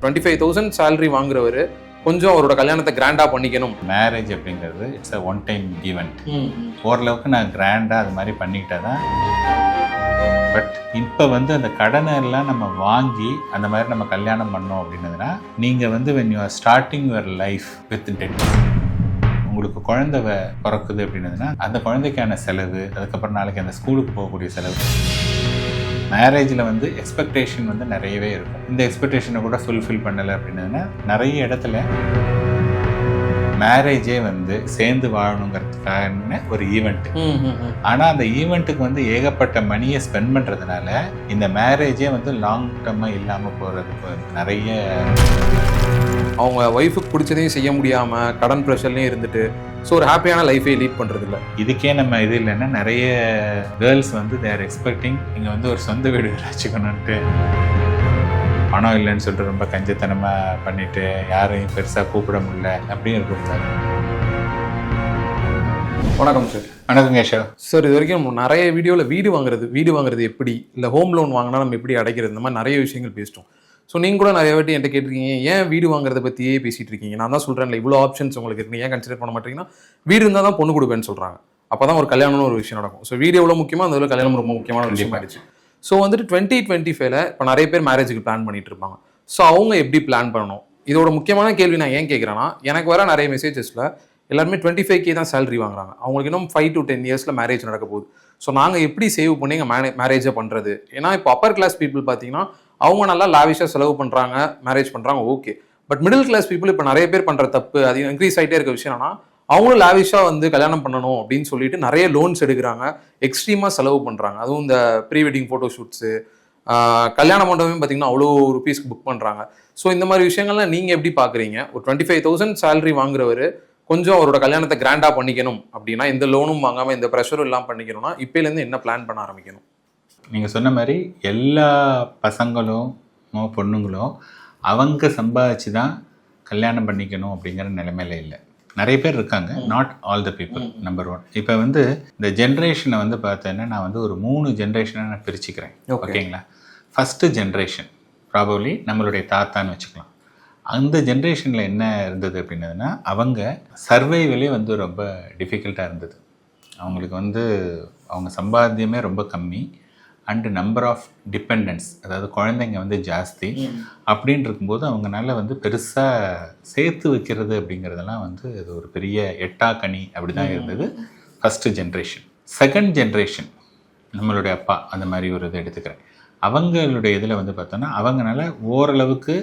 25,000 salary வாங்குறவர் கொஞ்சம் அவரோட கல்யாணத்தை கிராண்டா பண்ணிக்கணும். மேரேஜ் அப்படிங்கிறது it's a one time event. ஓரளவுக்கு நான் கிராண்டா அது மாதிரி பண்ணிக்கிட்டா தான். பட் இப்போ வந்து அந்த கடனை எல்லாம் நம்ம வாங்கி அந்த மாதிரி நம்ம கல்யாணம் பண்ணோம் அப்படின்னதுன்னா, நீங்கள் வந்து when you are starting your life with debt, உங்களுக்கு குழந்தை பிறக்குது அப்படின்னதுன்னா அந்த குழந்தைக்கான செலவு, அதுக்கப்புறம் நாளைக்கு அந்த ஸ்கூலுக்கு போகக்கூடிய செலவு. மேரேஜில் வந்து எக்ஸ்பெக்டேஷன் வந்து நிறையவே இருக்கும். இந்த எக்ஸ்பெக்டேஷனை கூட ஃபுல்ஃபில் பண்ணலை அப்படின்னதுன்னா நிறைய இடத்துல மேரேஜே வந்து சேர்ந்து வாழணுங்கிறதுக்கான ஒரு ஈவெண்ட். ஆனால் அந்த ஈவெண்ட்டுக்கு வந்து ஏகப்பட்ட மணியை ஸ்பெண்ட் பண்ணுறதுனால இந்த மேரேஜே வந்து லாங் டர்மாக இல்லாமல் போகிறதுக்கு நிறைய அவங்க ஒய்ஃபுக்கு பிடிச்சதையும் செய்ய முடியாமல் கடன் ப்ரெஷர்லேயும் இருந்துட்டு ஸோ ஒரு ஹாப்பியான லைஃபே லீட் பண்ணுறது இல்லை. இதுக்கே நம்ம இது இல்லைன்னா நிறைய கேர்ள்ஸ் வந்து தேர் எக்ஸ்பெக்டிங் இங்கே வந்து ஒரு சொந்த வீடு வச்சுக்கணுன்ட்டு பணம் இல்லைன்னு சொல்லிட்டு ரொம்ப கஞ்சத்தனமாக பண்ணிவிட்டு யாரையும் பெருசாக கூப்பிட முடியல அப்படின்னு இருக்கக்கூடாது. வணக்கம் சார். வணக்கம் கேஷவ் சார். இது வரைக்கும் நம்ம நிறைய வீடியோவில் வீடு வாங்குறது எப்படி, இல்லை ஹோம் லோன் வாங்கினா நம்ம எப்படி அடைக்கிறது, இந்த மாதிரி நிறைய விஷயங்கள் பேசிட்டோம். ஸோ நீங்கள் கூட நிறைய வாட்டி என்கிட்ட கேட்டிருக்கீங்க, ஏன் வீடு வாங்குறத பற்றியே பேசிகிட்டு இருக்கீங்க, நான் தான் சொல்கிறேன்ல இவ்வளோ ஆப்ஷன்ஸ் உங்களுக்கு இருக்கு, ஏன் கன்சிடர் பண்ண மாட்டீங்கன்னா வீடு இருந்தால் தான் பொண்ணு கொடுப்பேன்னு சொல்கிறாங்க. அப்போ தான் ஒரு கல்யாணம்னு ஒரு விஷயம் நடக்கும். ஸோ வீடு எவ்வளோ முக்கியமாக அந்த கல்யாணம் ரொம்ப முக்கியமான ஒரு விஷயம் ஆயிடுச்சு. ஸோ வந்துட்டு 2025 இப்போ நிறைய பேர் மேரேஜுக்கு பிளான் பண்ணிட்டு இருப்பாங்க. ஸோ அவங்க எப்படி பிளான் பண்ணணும், இதோட முக்கியமான கேள்வி நான் ஏன் கேட்குறேன்னா, எனக்கு வர நிறைய மெசேஜஸில் எல்லாருமே 25K தான் சேலரி வாங்குறாங்க. அவங்களுக்கு இன்னும் 5 to 10 years மேரேஜ் நடக்க போகுது. ஸோ நாங்கள் எப்படி சேவ் பண்ணி எங்கள் மேரேஜை பண்ணுறது? ஏன்னா இப்போ அப்பர் கிளாஸ் பீப்புள் பார்த்தீங்கன்னா அவங்க நல்லா லாவிஷாக செலவு பண்ணுறாங்க, மேரேஜ் பண்ணுறாங்க, okay. But middle class people இப்போ நிறைய பேர் பண்ணுற தப்பு, அது இன்க்ரீஸ் ஆகிட்டே இருக்க விஷயம் என்னன்னா, அவங்களும் லாவிஷாக வந்து கல்யாணம் பண்ணணும் அப்படின்னு சொல்லிட்டு நிறைய லோன்ஸ் எடுக்கிறாங்க, எக்ஸ்ட்ரீமாக செலவு பண்ணுறாங்க. அதுவும் இந்த ப்ரீ வெட்டிங் ஃபோட்டோ ஷூட்ஸு, கல்யாண மண்டபமே பார்த்தீங்கன்னா அவ்வளோ ருபீஸ்க்கு புக் பண்ணுறாங்க. ஸோ இந்த மாதிரி விஷயங்கள்லாம் நீங்கள் எப்படி பார்க்குறீங்க? ஒரு 25,000 சேலரி வாங்குறவர் கொஞ்சம் அவரோட கல்யாணத்தை கிராண்டாக பண்ணிக்கணும் அப்படின்னா, இந்த லோனும் வாங்காமல் இந்த ப்ரெஷரும் இல்லாமல் பண்ணிக்கணும்னா இப்போலேருந்து என்ன பிளான் பண்ண ஆரம்பிக்கணும்? நீங்கள் சொன்ன மாதிரி எல்லா பசங்களும் பொண்ணுங்களும் அவங்க சம்பாதிச்சு தான் கல்யாணம் பண்ணிக்கணும் அப்படிங்கிற நிலைமையில இல்லை. நிறைய பேர் இருக்காங்க, not all the people. Number 1. இப்போ வந்து இந்த ஜென்ரேஷனை வந்து பார்த்தேன்னா நான் வந்து ஒரு 3 ஜென்ரேஷனை நான் பிரிச்சுக்கிறேன். ஓகேங்களா? ஃபஸ்ட்டு ஜென்ரேஷன் ப்ராபப்ளி நம்மளுடைய தாத்தான்னு வச்சுக்கலாம். அந்த ஜென்ரேஷனில் என்ன இருந்தது அப்படின்னதுன்னா, அவங்க சர்வைவலே வந்து ரொம்ப டிஃபிகல்ட்டாக இருந்தது. அவங்களுக்கு வந்து அவங்க சம்பாத்தியமே ரொம்ப கம்மி அண்டு நம்பர் ஆஃப் டிபெண்டன்ஸ், அதாவது குழந்தைங்க வந்து ஜாஸ்தி. அப்படின்னு இருக்கும்போது அவங்களால வந்து பெருசாக சேர்த்து வைக்கிறது அப்படிங்கிறதெல்லாம் வந்து அது ஒரு பெரிய எட்டாக்கனி அப்படி தான் இருந்தது ஃபஸ்ட்டு ஜென்ரேஷன். செகண்ட் ஜென்ரேஷன் நம்மளுடைய அப்பா அந்த மாதிரி ஒரு இதை எடுத்துக்கிறேன். அவங்களுடைய இதில் வந்து பார்த்தோன்னா அவங்களால ஓரளவுக்கு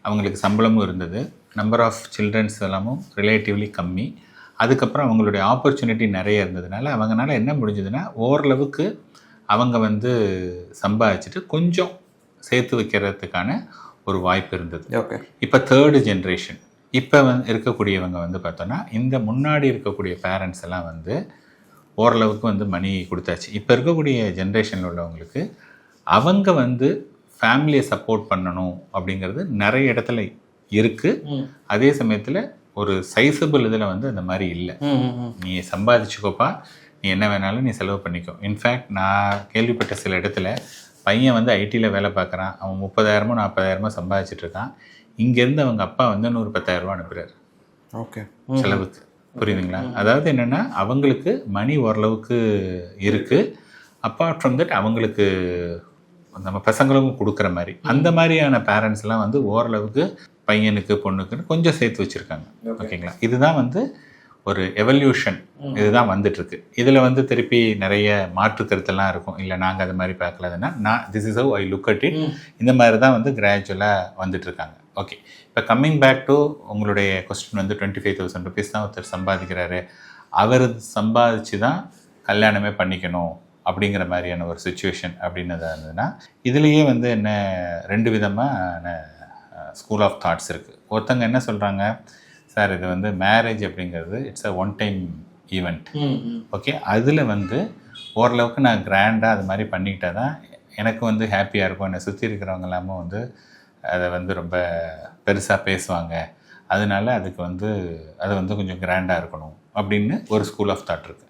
அவங்களுக்கு சம்பளமும் இருந்தது, நம்பர் ஆஃப் சில்ட்ரன்ஸ் எல்லாமும் ரிலேட்டிவ்லி கம்மி. அதுக்கப்புறம் அவங்களுடைய ஆப்பர்ச்சுனிட்டி நிறைய இருந்ததுனால அவங்களால என்ன முடிஞ்சதுன்னா ஓரளவுக்கு அவங்க வந்து சம்பாதிச்சுட்டு கொஞ்சம் சேர்த்து வைக்கிறதுக்கான ஒரு வாய்ப்பு இருந்தது. இப்போ தேர்டு ஜென்ரேஷன் இப்போ இருக்கக்கூடியவங்க வந்து பார்த்தோன்னா இந்த முன்னாடி இருக்கக்கூடிய பேரண்ட்ஸ் எல்லாம் வந்து ஓரளவுக்கு வந்து மணி கொடுத்தாச்சு. இப்போ இருக்கக்கூடிய ஜென்ரேஷனில் உள்ளவங்களுக்கு அவங்க வந்து ஃபேமிலியை சப்போர்ட் பண்ணணும் அப்படிங்கிறது நிறைய இடத்துல இருக்குது. அதே சமயத்தில் ஒரு சைஸபிள் இதில் வந்து அந்த மாதிரி இல்லை. நீ சம்பாதிச்சுக்கோப்பா, நீ என்ன வேணாலும் நீ செலவு பண்ணிக்கோ. இன்ஃபேக்ட் நான் கேள்விப்பட்ட சில இடத்துல பையன் வந்து ஐடியில் வேலை பார்க்குறான், அவன் 30,000 40,000 சம்பாதிச்சிட்ருக்கான். இங்கேருந்து அவங்க அப்பா வந்து 10,000 அனுப்புகிறார் செலவுக்கு. புரியுதுங்களா? அதாவது என்னென்னா அவங்களுக்கு மணி ஓரளவுக்கு இருக்குது, அப்பார்ட் ஃப்ரம் தட் அவங்களுக்கு நம்ம பசங்களுக்கும் கொடுக்குற மாதிரி அந்த மாதிரியான பேரண்ட்ஸ்லாம் வந்து ஓரளவுக்கு பையனுக்கு பொண்ணுக்குன்னு கொஞ்சம் சேர்த்து வச்சுருக்காங்க. ஓகேங்களா? இதுதான் வந்து ஒரு எவல்யூஷன், இதுதான் வந்துட்டுருக்கு. இதில் வந்து திருப்பி நிறைய மாற்று கருத்தெல்லாம் இருக்கும், இல்லை நாங்கள் அது மாதிரி பார்க்கலாதுன்னா நான் this is how I look at it, இந்த மாதிரி தான் வந்து கிராஜுவலாக வந்துட்டுருக்காங்க. ஓகே, இப்போ கம்மிங் பேக் டு உங்களுடைய கொஸ்டின் வந்து 25,000 rupees தான் ஒருத்தர் சம்பாதிக்கிறாரு, அவர் சம்பாதிச்சு தான் கல்யாணமே பண்ணிக்கணும் அப்படிங்கிற மாதிரியான ஒரு சுச்சுவேஷன் அப்படின்னதாக இருந்ததுன்னா இதுலேயே வந்து என்ன 2 விதமான ஸ்கூல் ஆஃப் தாட்ஸ் இருக்குது. ஒருத்தங்க என்ன சொல்கிறாங்க, சார் இது வந்து மேரேஜ் அப்படிங்கிறது it's a one time event. Okay, அதில் வந்து ஓரளவுக்கு நான் கிராண்டாக அது மாதிரி பண்ணிக்கிட்டால் தான் எனக்கு வந்து ஹாப்பியாக இருக்கும், என்னை சுற்றி இருக்கிறவங்க எல்லாமும் வந்து அதை வந்து ரொம்ப பெருசாக பேசுவாங்க, அதனால அதுக்கு வந்து அது வந்து கொஞ்சம் கிராண்டாக இருக்கணும் அப்படின்னு ஒரு ஸ்கூல் ஆஃப் தாட் இருக்குது.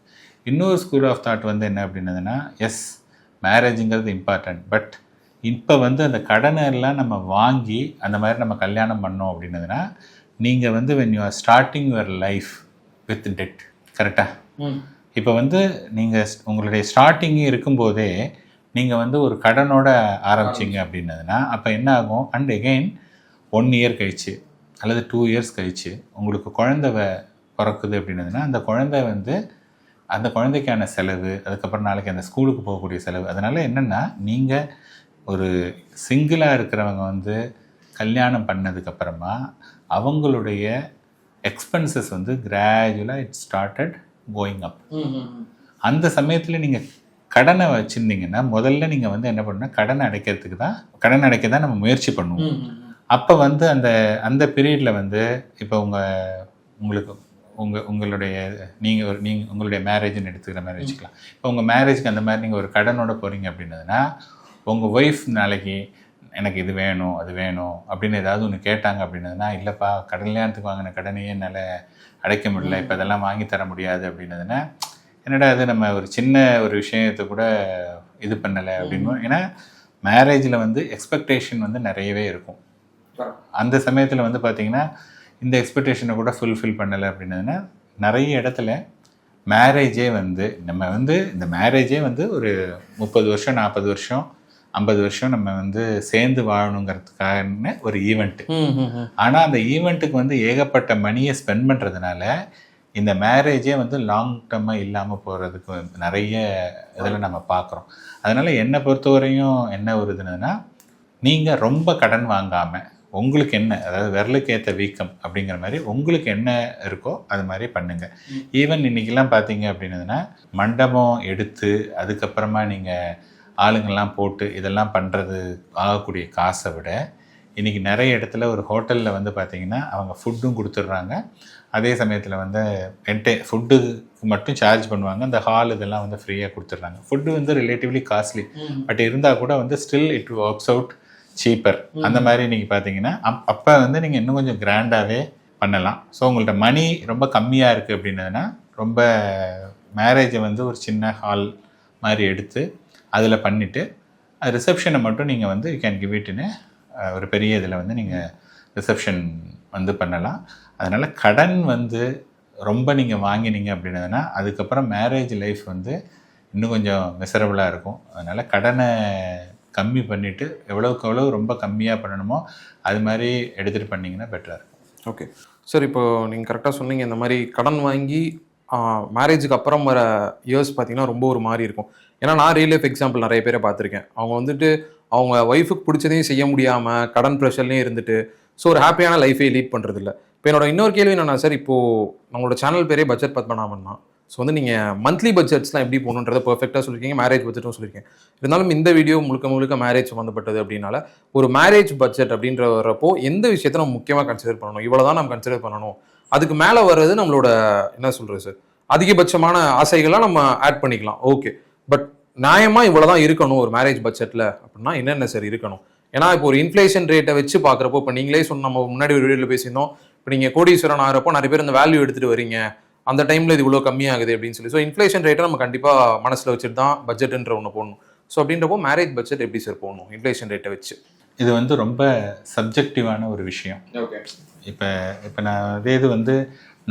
இன்னொரு ஸ்கூல் ஆஃப் தாட் வந்து என்ன அப்படின்னதுன்னா, எஸ் மேரேஜுங்கிறது இம்பார்ட்டன்ட், பட் இப்போ வந்து அந்த கடனை எல்லாம் நம்ம வாங்கி அந்த மாதிரி நம்ம கல்யாணம் பண்ணோம் அப்படின்னதுன்னா நீங்கள் வந்து when you are starting your life with debt, கரெக்டாக? இப்போ வந்து நீங்கள் உங்களுடைய ஸ்டார்டிங் இருக்கும்போதே நீங்கள் வந்து ஒரு கடனோட ஆரம்பிச்சிங்க அப்படின்னதுன்னா அப்போ என்ன ஆகும்? அண்ட் எகெயின் 1 இயர் கழிச்சு அல்லது 2 இயர்ஸ் கழிச்சு உங்களுக்கு குழந்தை பிறக்குது அப்படின்னதுன்னா அந்த குழந்தை வந்து அந்த குழந்தைக்கான செலவு, அதுக்கப்புறம் நாளைக்கு அந்த ஸ்கூலுக்கு போகக்கூடிய செலவு. அதனால் என்னென்னா நீங்கள் ஒரு சிங்கிளாக இருக்கிறவங்க வந்து கல்யாணம் பண்ணதுக்கப்புறமா அவங்களுடைய எக்ஸ்பென்சஸ் வந்து கிராஜுவலாக இட் ஸ்டார்டட் கோயிங் அப். அந்த சமயத்தில் நீங்கள் கடனை வச்சுருந்தீங்கன்னா முதல்ல நீங்கள் வந்து என்ன பண்ணணும்னா கடன் அடைக்க தான் நம்ம முயற்சி பண்ணுவோம். அப்போ வந்து அந்த பீரியடில் வந்து இப்போ உங்களுடைய உங்களுடைய மேரேஜ்னு எடுத்துக்கிற மாதிரி வச்சுக்கலாம். இப்போ உங்கள் மேரேஜ்க்கு அந்த மாதிரி நீங்கள் ஒரு கடனோட போகிறீங்க அப்படின்னதுன்னா உங்கள் ஒய்ஃப் நாளைக்கு எனக்கு இது வேணும் அது வேணும் அப்படின்னு ஏதாவது ஒன்று கேட்டாங்க அப்படின்னதுன்னா இல்லைப்பா கல்யாணத்துக்கு வாங்கின கடனையே என்னால் அடைக்க முடியல, இப்போ அதெல்லாம் வாங்கி தர முடியாது அப்படின்னதுன்னா என்னடா அது நம்ம ஒரு சின்ன ஒரு விஷயத்தை கூட இது பண்ணலை அப்படின்னு. ஏன்னா மேரேஜில் வந்து எக்ஸ்பெக்டேஷன் வந்து நிறையவே இருக்கும். அந்த சமயத்தில் வந்து பார்த்திங்கன்னா இந்த எக்ஸ்பெக்டேஷனை கூட ஃபுல்ஃபில் பண்ணலை அப்படின்னதுன்னா நிறைய இடத்துல மேரேஜே வந்து நம்ம வந்து இந்த மேரேஜே வந்து ஒரு 30 வருஷம் 40 வருஷம் 50 வருஷம் நம்ம வந்து சேர்ந்து வாழணுங்கிறதுக்கான ஒரு ஈவெண்ட்டு. ஆனால் அந்த ஈவெண்ட்டுக்கு வந்து ஏகப்பட்ட மணியை ஸ்பெண்ட் பண்ணுறதுனால இந்த மேரேஜே வந்து லாங் டர்மாக இல்லாமல் போகிறதுக்கு நிறைய இதில் நம்ம பார்க்குறோம். அதனால் என்னை பொறுத்தவரையும் என்ன ஒரு இதுன்னா நீங்கள் ரொம்ப கடன் வாங்காமல் உங்களுக்கு என்ன, அதாவது விரலுக்கு ஏற்ற வீக்கம் அப்படிங்கிற மாதிரி உங்களுக்கு என்ன இருக்கோ அது மாதிரி பண்ணுங்கள். ஈவன் இன்றைக்கெல்லாம் பார்த்தீங்க அப்படின்னதுன்னா மண்டபம் எடுத்து அதுக்கப்புறமா நீங்கள் ஆளுங்கள்லாம் போட்டு இதெல்லாம் பண்ணுறது ஆகக்கூடிய காசை விட இன்றைக்கி நிறைய இடத்துல ஒரு ஹோட்டலில் வந்து பார்த்திங்கன்னா அவங்க ஃபுட்டும் கொடுத்துட்றாங்க. அதே சமயத்தில் வந்து ஃபுட்டுக்கு மட்டும் சார்ஜ் பண்ணுவாங்க. அந்த ஹால் இதெல்லாம் வந்து ஃப்ரீயாக கொடுத்துட்றாங்க. ஃபுட்டு வந்து ரிலேட்டிவ்லி காஸ்ட்லி, பட் இருந்தால் கூட வந்து still it works out cheaper. அந்த மாதிரி நீங்கள் பார்த்தீங்கன்னா அப்போ வந்து நீங்கள் இன்னும் கொஞ்சம் கிராண்டாகவே பண்ணலாம். ஸோ உங்கள்கிட்ட மணி ரொம்ப கம்மியாக இருக்குது அப்படின்னதுன்னா ரொம்ப மேரேஜை வந்து ஒரு சின்ன ஹால் மாதிரி எடுத்து அதில் பண்ணிவிட்டு ரிசப்ஷனை மட்டும் நீங்கள் வந்து யூ கேன் கிவ் இட்னு ஒரு பெரிய இதில் வந்து நீங்கள் ரிசப்ஷன் வந்து பண்ணலாம். அதனால் கடன் வந்து ரொம்ப நீங்கள் வாங்கினீங்க அப்படின்னதுன்னா அதுக்கப்புறம் மேரேஜ் லைஃப் வந்து இன்னும் கொஞ்சம் மிசரபுளாக இருக்கும். அதனால் கடனை கம்மி பண்ணிவிட்டு எவ்வளோக்கு எவ்வளோ ரொம்ப கம்மியாக பண்ணணுமோ அது மாதிரி எடுத்துகிட்டு பண்ணிங்கன்னா பெட்டராக இருக்கும். ஓகே சார், இப்போ நீங்கள் கரெக்டாக சொன்னீங்க. இந்த மாதிரி கடன் வாங்கி மேரேஜுக்கு அப்புறம் வர இயர்ஸ் பார்த்தீங்கன்னா ரொம்ப ஒரு மாதிரி இருக்கும். ஏன்னா நான் ரியல் லைஃப் எக்ஸாம்பிள் நிறைய பேரை பார்த்துருக்கேன். அவங்க வந்துட்டு அவங்க ஒய்ஃபுக்கு பிடிச்சதையும் செய்ய முடியாமல் கடன் ப்ரெஷர்லேயும் இருந்துட்டு ஸோ ஒரு ஹாப்பியான லைஃபே லீட் பண்ணுறது இல்லை. இப்போ என்னோட இன்னொரு கேள்வி என்னன்னா சார், இப்போது நம்மளோட சேனல் பேரே பட்ஜெட் பத்மநாபன் தான். ஸோ வந்து நீங்கள் மந்த்லி பட்ஜெட்ஸ்லாம் எப்படி போகணுன்றதை பர்ஃபெக்டாக சொல்லியிருக்கீங்க, மேரேஜ் பட்ஜெட்டும் சொல்லியிருக்கேன். இருந்தாலும் இந்த வீடியோ முழுக்க மேரேஜ் சம்மந்தப்பட்டது அப்படின்னால ஒரு மேரேஜ் பட்ஜெட் அப்படின்ற வரப்போ எந்த விஷயத்தை நம்ம முக்கியமாக கன்சிடர் பண்ணணும், இவ்வளோ தான் நம்ம கன்சிடர் பண்ணணும், அதுக்கு மேலே வர்றது நம்மளோட என்ன சொல்கிறது சார் அதிகபட்சமான ஆசைகள்லாம் நம்ம ஆட் பண்ணிக்கலாம். ஓகே, பட் நியாயமாக இவ்வளோ தான் இருக்கணும் ஒரு மேரேஜ் பட்ஜெட்டில் அப்படின்னா என்னென்ன சார் இருக்கணும்? ஏன்னா இப்போ ஒரு இன்ஃப்ளேஷன் ரேட்டை வச்சு பார்க்குறப்போ இப்போ நீங்களே நம்ம முன்னாடி ஒரு வீடியோவில் பேசியிருந்தோம். இப்போ நீங்கள் கோடீஸ்வரன் ஆகிறப்போ நிறைய பேர் இந்த வேல்யூ எடுத்துகிட்டு வரீங்க, அந்த டைமில் இது இவ்வளோ கம்மியாகுது அப்படின்னு சொல்லி. ஸோ இன்ஃப்ளேஷன் ரேட்டை நம்ம கண்டிப்பாக மனசில் வச்சுட்டு தான் பட்ஜெட்டுன்ற ஒன்று போடணும். ஸோ அப்படின்றப்போ மேரேஜ் பட்ஜெட் எப்படி சார் போடணும் இன்ஃப்ளேஷன் ரேட்டை வச்சு? இது வந்து ரொம்ப சப்ஜெக்டிவான ஒரு விஷயம். ஓகே, இப்போ நான் அதே இது வந்து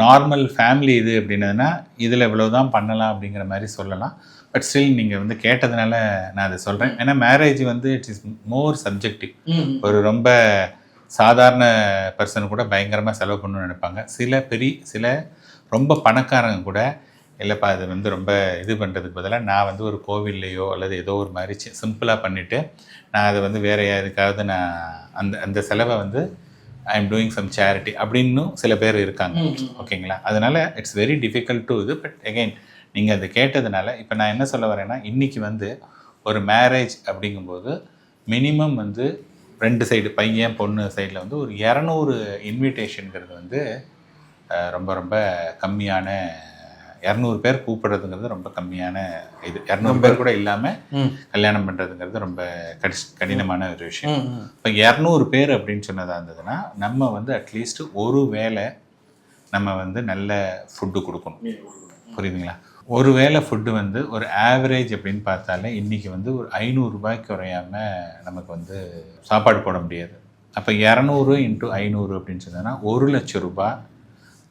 நார்மல் ஃபேமிலி இது அப்படின்னதுன்னா இதில் இவ்வளோ தான் பண்ணலாம் அப்படிங்கிற மாதிரி சொல்லலாம். பட் ஸ்டில் நீங்கள் வந்து கேட்டதுனால நான் அதை சொல்கிறேன். ஏன்னா மேரேஜ் வந்து இட்ஸ் இஸ் மோர் சப்ஜெக்டிவ். ஒரு ரொம்ப சாதாரண பர்சன் கூட பயங்கரமாக செலவு பண்ணணும்னு நினைப்பாங்க. சில ரொம்ப பணக்காரங்க கூட இல்லைப்பா அது வந்து ரொம்ப இது பண்ணுறதுக்கு பதிலாக நான் வந்து ஒரு கோவில்லையோ அல்லது ஏதோ ஒரு மாதிரி சிம்பிளாக பண்ணிவிட்டு நான் அதை வந்து வேறு யாருக்காவது நான் அந்த செலவை வந்து I am doing some charity அப்படின்னு சில பேர் இருக்காங்க. ஓகேங்களா? அதனால் இட்ஸ் வெரி டிஃபிகல்ட் டு இது. பட் அகெயின் நீங்கள் அதை கேட்டதுனால இப்போ நான் என்ன சொல்ல வரேன்னா இன்றைக்கி வந்து ஒரு மேரேஜ் அப்படிங்கும்போது மினிமம் வந்து 2 சைடு பையன் பொண்ணு சைடில் வந்து ஒரு 200 இன்விடேஷனுங்கிறது வந்து ரொம்ப ரொம்ப கம்மியான 200 பேர் கூப்பிடுறதுங்கிறது ரொம்ப கம்மியான இது. 200 பேர் கூட இல்லாமல் கல்யாணம் பண்ணுறதுங்கிறது ரொம்ப கடினமான ஒரு விஷயம். இப்போ 200 பேர் அப்படின்னு சொன்னதாக இருந்ததுன்னா நம்ம வந்து அட்லீஸ்ட் ஒரு வேளை நம்ம வந்து நல்ல ஃபுட்டு கொடுக்கணும். புரியுதுங்களா? ஒரு வேளை ஃபுட்டு வந்து ஒரு ஆவரேஜ் அப்படின்னு பார்த்தாலே இன்றைக்கி வந்து ஒரு 500 ரூபாய்க்கு குறையாம நமக்கு வந்து சாப்பாடு போட முடியாது. அப்போ 200 × 500 அப்படின்னு சொன்னோன்னா 1,00,000 ரூபாய்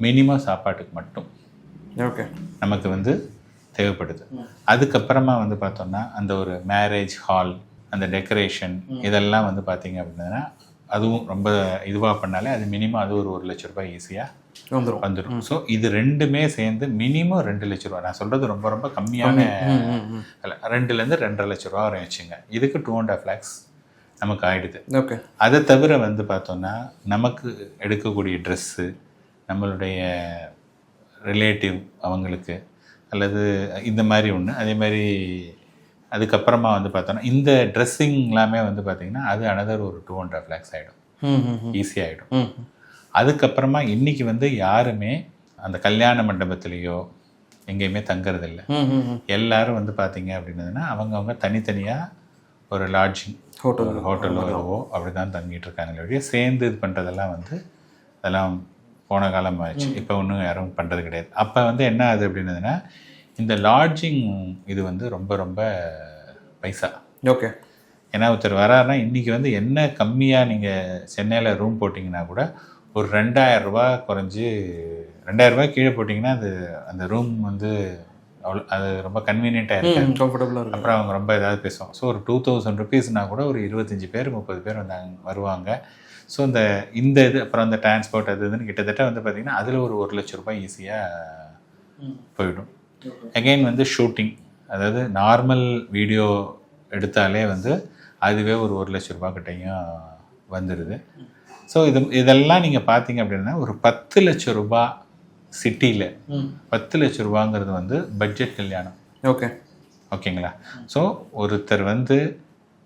மினிமம் சாப்பாட்டுக்கு மட்டும் ஓகே நமக்கு வந்து தேவைப்படுது. அதுக்கப்புறமா வந்து பார்த்தோம்னா அந்த ஒரு மேரேஜ் ஹால், அந்த டெக்கரேஷன் இதெல்லாம் வந்து பார்த்தீங்க அப்படின்னா அதுவும் ரொம்ப இதுவாக பண்ணாலே அது மினிமம் அது ஒரு 1,00,000 ரூபாய் ஈஸியாக வந்துடும். ஸோ இது ரெண்டுமே சேர்ந்து மினிமம் 2,00,000 ரூபா. நான் சொல்கிறது ரொம்ப ரொம்ப கம்மியான 2லேருந்து 2.5 லட்ச ரூபா வரை வச்சுங்க. இதுக்கு 2.5 lakhs நமக்கு ஆயிடுது. ஓகே. அதை தவிர வந்து பார்த்தோன்னா நமக்கு எடுக்கக்கூடிய ட்ரெஸ்ஸு, நம்மளுடைய ரிலேட்டிவ் அவங்களுக்கு அல்லது இந்த மாதிரி ஒன்று, அதே மாதிரி அதுக்கப்புறமா வந்து பார்த்தோன்னா இந்த ட்ரெஸ்ஸிங் எல்லாமே வந்து பார்த்திங்கன்னா அது அனதர் ஒரு 2.5 lakhs ஆகிடும், ஈஸியாகிடும். அதுக்கப்புறமா இன்றைக்கி வந்து யாருமே அந்த கல்யாண மண்டபத்துலேயோ எங்கேயுமே தங்குறதில்ல. எல்லாரும் வந்து பார்த்தீங்க அப்படின்னதுன்னா அவங்கவுங்க தனித்தனியாக ஒரு லாட்ஜிங் ஹோட்டலோ எதுவோ அப்படி தான் தங்கிட்டு இருக்காங்களே ஒழிய சேர்ந்து இது பண்ணுறதெல்லாம் வந்து அதெல்லாம் போன காலம் ஆயிடுச்சு. இப்போ ஒன்றும் யாரும் பண்ணுறது கிடையாது. அப்போ வந்து என்ன ஆகுது அப்படின்னதுன்னா இந்த லாட்ஜிங் இது வந்து ரொம்ப ரொம்ப பைசா. ஓகே. ஏன்னா ஒருத்தர் வராருன்னா இன்றைக்கி வந்து என்ன கம்மியாக நீங்கள் சென்னையில் ரூம் போட்டிங்கன்னா கூட ஒரு 2,000 ரூபா குறைஞ்சி 2,000 ரூபாய் கீழே போட்டிங்கன்னா அது அந்த ரூம் வந்து அவ்வளோ அது ரொம்ப கன்வீனியண்ட்டாக இருக்குது, கம்ஃபர்டபுளாக இருக்கும். அப்புறம் அவங்க ரொம்ப ஏதாவது பேசுவாங்க. ஸோ ஒரு 2,000 rupeesனா கூட ஒரு 25 பேர் 30 பேர் வருவாங்க. ஸோ இந்த இது அப்புறம் அந்த டிரான்ஸ்போர்ட் அது இதுன்னு கிட்டத்தட்ட வந்து பார்த்திங்கன்னா அதில் ஒரு 1,00,000 ரூபாய் ஈஸியாக போயிடும். அகெயின் வந்து ஷூட்டிங், அதாவது நார்மல் வீடியோ எடுத்தாலே வந்து அதுவே ஒரு 1,00,000 ரூபாய் கிட்டையும் வந்துடுது. ஸோ இதெல்லாம் நீங்கள் பார்த்தீங்க அப்படின்னா ஒரு 10 லட்ச ரூபாய் சிட்டியில் 10 லட்ச ரூபாங்கிறது வந்து பட்ஜெட் கல்யாணம். ஓகே. ஓகேங்களா? ஸோ ஒருத்தர் வந்து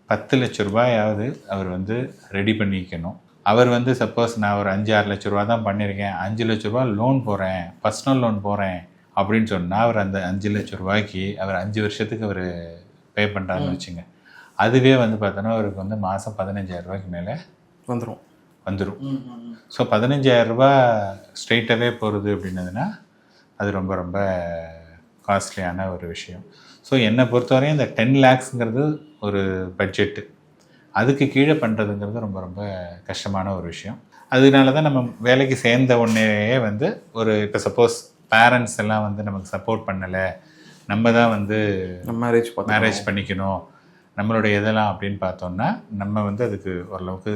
10 லட்ச ரூபாயாவது அவர் வந்து ரெடி பண்ணிக்கணும். அவர் வந்து சப்போஸ் நான் ஒரு 5-6 லட்ச ரூபா தான் பண்ணியிருக்கேன், 5 லட்ச ரூபா லோன் போகிறேன், பர்சனல் லோன் போகிறேன் அப்படின்னு சொன்னால் அவர் அந்த 5 லட்ச ரூபாய்க்கு அவர் 5 வருஷத்துக்கு அவர் பே பண்ணுறாருன்னு வச்சுங்க. அதுவே வந்து பார்த்தோன்னா அவருக்கு வந்து மாதம் 15,000 ரூபாய்க்கு மேலே வந்துடும். ஸோ 15,000 ரூபா ஸ்ட்ரெயிட்டாகவே போகிறது அப்படின்னதுன்னா அது ரொம்ப ரொம்ப காஸ்ட்லியான ஒரு விஷயம். ஸோ என்னை பொறுத்தவரையும் இந்த 10 lakhsங்கிறது ஒரு பட்ஜெட்டு, அதுக்கு கீழே பண்ணுறதுங்கிறது ரொம்ப ரொம்ப கஷ்டமான ஒரு விஷயம். அதனால தான் நம்ம வேலைக்கு சேர்ந்த உடனேயே வந்து ஒரு இப்போ சப்போஸ் பேரண்ட்ஸ் எல்லாம் வந்து நமக்கு சப்போர்ட் பண்ணலை, நம்ம தான் வந்து மேரேஜ் பண்ணிக்கணும் நம்மளுடைய இதெல்லாம் அப்படின்னு பார்த்தோம்னா நம்ம வந்து அதுக்கு ஓரளவுக்கு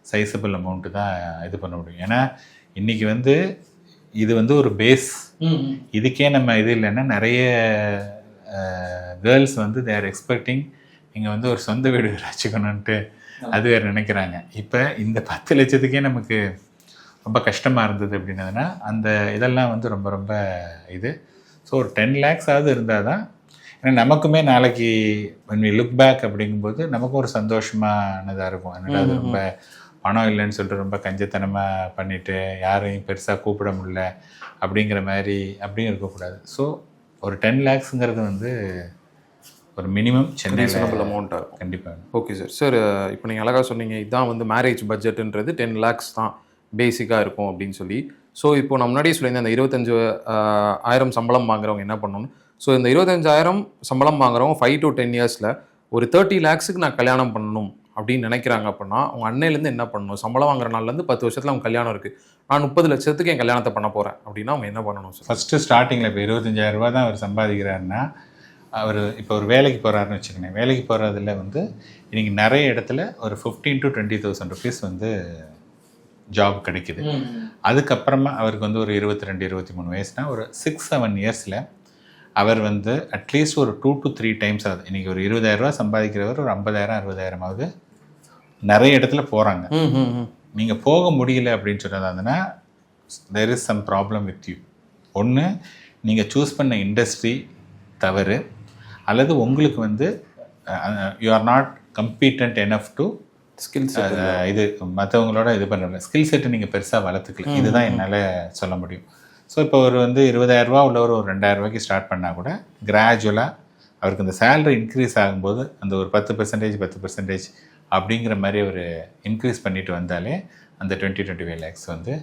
சைஸபிள் அமௌண்ட்டு தான் இது பண்ண முடியும். ஏன்னா இன்றைக்கி வந்து இது வந்து ஒரு பேஸ், இதுக்கே நம்ம இது இல்லைன்னா நிறைய கேர்ள்ஸ் வந்து தே ஆர் எக்ஸ்பெக்டிங் நீங்கள் வந்து ஒரு சொந்த வீடு வச்சுக்கணுன்ட்டு அது வேறு நினைக்கிறாங்க. இப்போ இந்த 10 லட்சத்துக்கே நமக்கு ரொம்ப கஷ்டமாக இருந்தது அப்படின்னதுன்னா அந்த இதெல்லாம் வந்து ரொம்ப ரொம்ப இது. ஸோ ஒரு 10 lakhs இருந்தால் தான், ஏன்னா நமக்குமே நாளைக்கு when we look back அப்படிங்கும்போது நமக்கும் ஒரு சந்தோஷமானதாக இருக்கும். என்னடா அது ரொம்ப பணம் இல்லைன்னு சொல்லிட்டு ரொம்ப கஞ்சத்தனமாக பண்ணிவிட்டு யாரையும் பெருசாக கூப்பிட முடியல அப்படிங்கிற மாதிரி அப்படியும் இருக்கக்கூடாது. ஸோ ஒரு 10 lakhsங்கிறது வந்து ஒரு மினிமம் சென்னையில் அமௌண்ட்டாக இருக்கும் கண்டிப்பாக. ஓகே சார் இப்போ நீங்கள் அழகாக சொன்னீங்க இதுதான் வந்து மேரேஜ் பட்ஜெட்டுன்றது 10 lakhs தான் பேசிக்காக இருக்கும் அப்படின்னு சொல்லி. ஸோ இப்போ நான் முன்னாடியே சொல்லியிருந்தேன் அந்த 25,000 சம்பளம் வாங்குறவங்க என்ன பண்ணணும். ஸோ இந்த 25,000 சம்பளம் வாங்குறவங்க 5 to 10 yearsல ஒரு 30 lakhsக்கு நான் கல்யாணம் பண்ணணும் அப்படின்னு நினைக்கிறாங்க அப்படின்னா அவங்க அன்னையிலேருந்து என்ன பண்ணணும்? சம்பளம் வாங்குற நாள்லேருந்து 10 வருஷத்தில் அவங்க கல்யாணம் இருக்குது, நான் 30 லட்சத்துக்கு என் கல்யாணத்தை பண்ண போகிறேன் அப்படின்னா அவங்க என்ன பண்ணணும் சார்? ஃபஸ்ட்டு ஸ்டார்டிங்கில் இப்போ 25,000 ரூபா தான் அவர் சம்பாதிக்கிறாருன்னா அவர் இப்போ ஒரு வேலைக்கு போகிறாருன்னு வச்சுக்கோங்க. வேலைக்கு போகிறதுல வந்து இன்றைக்கி நிறைய இடத்துல ஒரு 15,000 to 20,000 rupees வந்து ஜாப் கிடைக்குது. அதுக்கப்புறமா அவருக்கு வந்து ஒரு 22-23 வயசுனா ஒரு 6-7 இயர்ஸில் அவர் வந்து அட்லீஸ்ட் ஒரு 2 to 3 times ஆகுது. இன்றைக்கி ஒரு 20,000 ரூபா சம்பாதிக்கிறவர் ஒரு 50,000-60,000 நிறைய இடத்துல போகிறாங்க. நீங்கள் போக முடியல அப்படின்னு சொன்னதாங்கன்னா there is some problem with you. ஒன்று நீங்கள் சூஸ் பண்ண இண்டஸ்ட்ரி தவறு, அல்லது உங்களுக்கு வந்து you are not competent enough to skills இது மற்றவங்களோட இது பண்ணுறல ஸ்கில் செட்டை நீங்கள் பெருசாக வளர்த்துக்கல. இதுதான் என்னால் சொல்ல முடியும். ஸோ இப்போ ஒரு வந்து 20,000 ரூபா உள்ளவர் ஒரு 2,000 ரூபாய்க்கு ஸ்டார்ட் பண்ணால் கூட கிராஜுவலாக அவருக்கு இந்த சேலரி இன்க்ரீஸ் ஆகும்போது அந்த ஒரு 10% அப்படிங்கிற மாதிரி ஒரு இன்க்ரீஸ் பண்ணிட்டு வந்தாலே அந்த 20-25 lakhs வந்து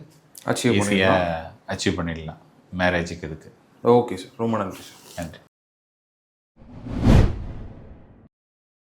ஈஸியாக அச்சீவ் பண்ணிடலாம் மேரேஜுக்கு. இதுக்கு ஓகே சார், ரொம்ப நன்றி சார். நன்றி.